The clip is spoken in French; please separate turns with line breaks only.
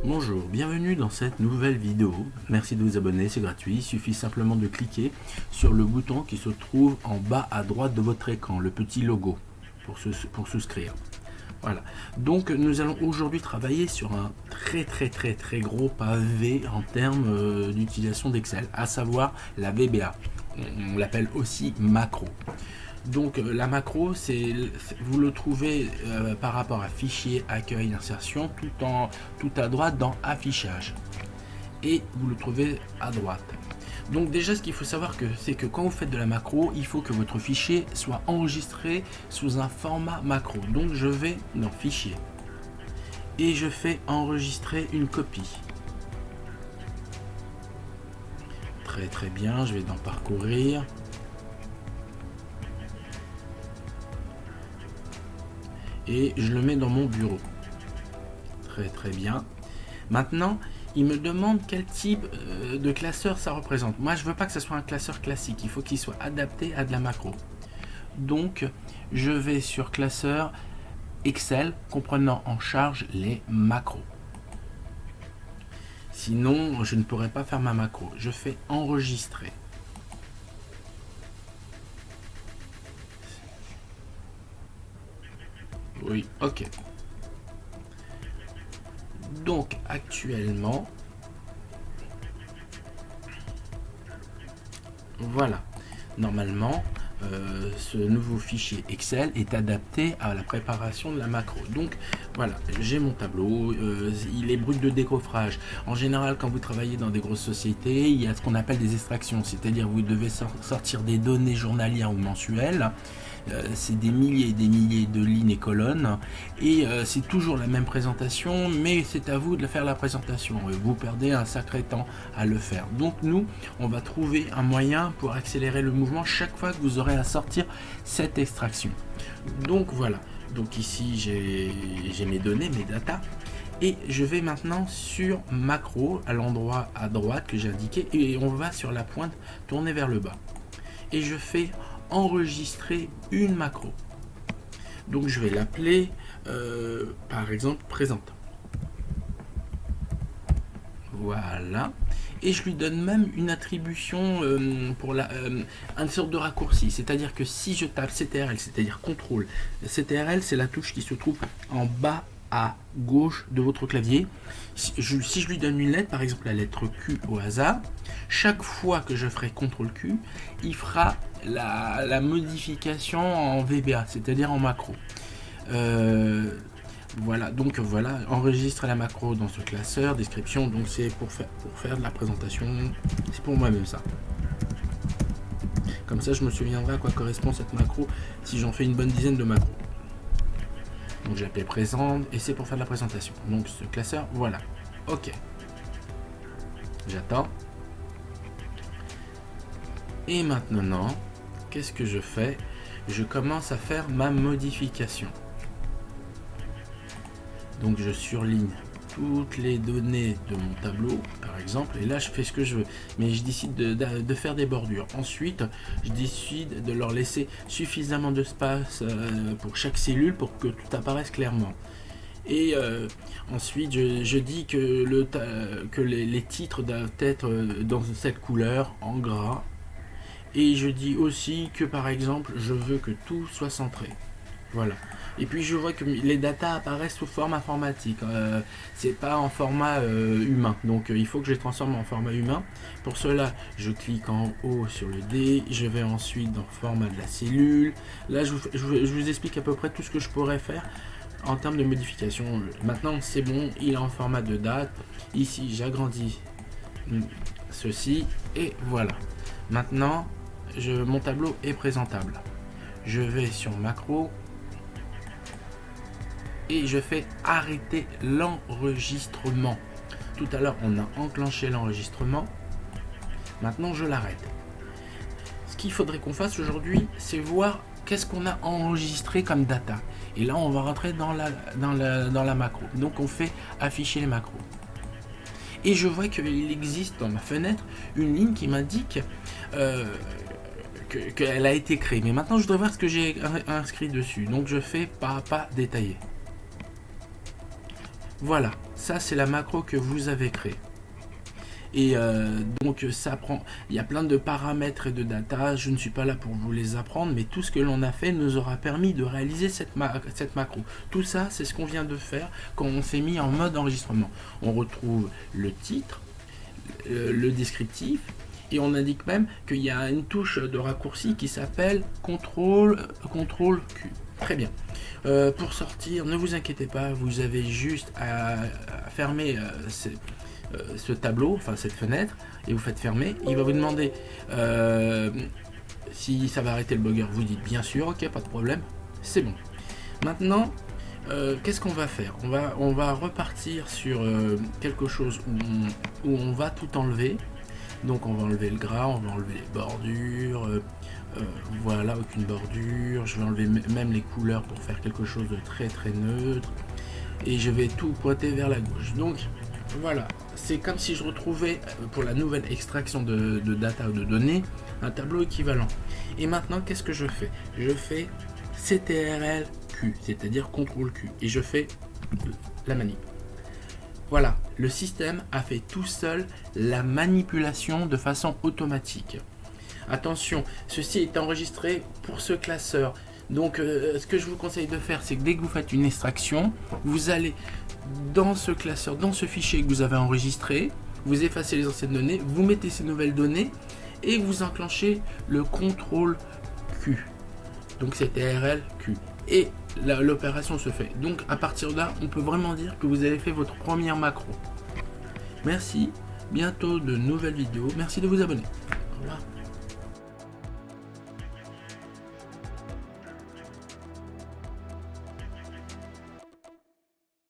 Bonjour, bienvenue dans cette nouvelle vidéo. Merci de vous abonner, c'est gratuit. Il suffit simplement de cliquer sur le bouton qui se trouve en bas à droite de votre écran, le petit logo, pour souscrire. Voilà, donc nous allons aujourd'hui travailler sur un très gros pavé en termes d'utilisation d'Excel, à savoir la VBA. On l'appelle aussi macro. Donc la macro, vous le trouvez par rapport à fichier, accueil, insertion, tout à droite dans affichage. Et vous le trouvez à droite. Donc déjà, ce qu'il faut savoir, c'est que quand vous faites de la macro, il faut que votre fichier soit enregistré sous un format macro. Donc je vais dans fichier et je fais enregistrer une copie. Très bien, je vais dans parcourir. Et je le mets dans mon bureau. Très bien. Maintenant, il me demande quel type de classeur ça représente. Moi, je veux pas que ce soit un classeur classique. Il faut qu'il soit adapté à de la macro. Donc, je vais sur classeur Excel comprenant en charge les macros. Sinon, je ne pourrais pas faire ma macro. Je fais enregistrer. Oui, ok. Donc actuellement, voilà. Normalement, ce nouveau fichier Excel est adapté à la préparation de la macro. Donc voilà, j'ai mon tableau, il est brut de décoffrage. En général, quand vous travaillez dans des grosses sociétés, il y a ce qu'on appelle des extractions, c'est-à-dire vous devez sortir des données journalières ou mensuelles. C'est des milliers et des milliers de lignes et colonnes et c'est toujours la même présentation, mais c'est à vous de faire la présentation. Vous perdez un sacré temps à le faire. Donc nous, on va trouver un moyen pour accélérer le mouvement chaque fois que vous aurez à sortir cette extraction. Donc voilà, donc ici j'ai mes données, mes datas. Et je vais maintenant sur macro à l'endroit à droite que j'ai indiqué et on va sur la pointe tournée vers le bas. Et je fais enregistrer une macro. Donc je vais l'appeler par exemple présente. Voilà. Et je lui donne même une attribution pour une sorte de raccourci. C'est-à-dire que si je tape CTRL, c'est-à-dire contrôle, CTRL c'est la touche qui se trouve en bas à gauche de votre clavier. Si je lui donne une lettre, par exemple la lettre Q au hasard, chaque fois que je ferai CTRL Q, il fera la modification en VBA, c'est-à-dire en macro. Voilà, donc voilà, enregistre la macro dans ce classeur, description, donc c'est pour faire de la présentation, c'est pour moi-même ça. Comme ça, je me souviendrai à quoi correspond cette macro si j'en fais une bonne dizaine de macros. Donc j'ai appelé présente et c'est pour faire de la présentation. Donc ce classeur, voilà. Ok. J'attends. Et maintenant, qu'est-ce que je fais? Je commence à faire ma modification. Donc je surligne toutes les données de mon tableau, par exemple, et là je fais ce que je veux, mais je décide de faire des bordures. Ensuite, je décide de leur laisser suffisamment d'espace pour chaque cellule pour que tout apparaisse clairement. Et ensuite, je dis que les titres doivent être dans cette couleur, en gras. Et je dis aussi que, par exemple, je veux que tout soit centré. Voilà. Et puis je vois que les datas apparaissent sous forme informatique. C'est pas en format humain. Donc il faut que je les transforme en format humain. Pour cela, je clique en haut sur le D. Je vais ensuite dans le format de la cellule. Là, je vous explique à peu près tout ce que je pourrais faire en termes de modification. Maintenant, c'est bon. Il est en format de date. Ici, j'agrandis ceci. Et voilà. Maintenant, mon tableau est présentable. Je vais sur macro. Et je fais arrêter l'enregistrement. Tout à l'heure, on a enclenché l'enregistrement. Maintenant, je l'arrête. Ce qu'il faudrait qu'on fasse aujourd'hui, c'est voir qu'est-ce qu'on a enregistré comme data. Et là, on va rentrer dans la macro. Donc, on fait afficher les macros. Et je vois qu'il existe dans ma fenêtre une ligne qui m'indique qu'elle a été créée. Mais maintenant, je voudrais voir ce que j'ai inscrit dessus. Donc, je fais pas à pas détaillé. Voilà, ça c'est la macro que vous avez créée. Et donc ça prend, il y a plein de paramètres et de data, je ne suis pas là pour vous les apprendre, mais tout ce que l'on a fait nous aura permis de réaliser cette macro. Tout ça, c'est ce qu'on vient de faire quand on s'est mis en mode enregistrement. On retrouve le titre, le descriptif, et on indique même qu'il y a une touche de raccourci qui s'appelle CTRL Q. Très bien. Pour sortir, ne vous inquiétez pas, vous avez juste à fermer ce tableau, enfin cette fenêtre, et vous faites fermer. Il va vous demander si ça va arrêter le bugger. Vous dites bien sûr, ok, pas de problème, c'est bon. Maintenant, qu'est-ce qu'on va faire? On va repartir sur quelque chose où on va tout enlever. Donc on va enlever le gras, on va enlever les bordures, voilà, aucune bordure. Je vais enlever même les couleurs pour faire quelque chose de très très neutre. Et je vais tout pointer vers la gauche. Donc voilà, c'est comme si je retrouvais pour la nouvelle extraction de data ou de données un tableau équivalent. Et maintenant, qu'est-ce que je fais? Je fais CTRL Q, c'est-à-dire CTRL Q, et je fais la manip. Voilà, le système a fait tout seul la manipulation de façon automatique. Attention, ceci est enregistré pour ce classeur. Donc ce que je vous conseille de faire, c'est que dès que vous faites une extraction, vous allez dans ce classeur, dans ce fichier que vous avez enregistré, vous effacez les anciennes données, vous mettez ces nouvelles données et vous enclenchez le CTRL Q. Donc c'est CTRL Q. Et l'opération se fait. Donc à partir de là, on peut vraiment dire que vous avez fait votre première macro. Merci, bientôt de nouvelles vidéos. Merci de vous abonner. Au revoir.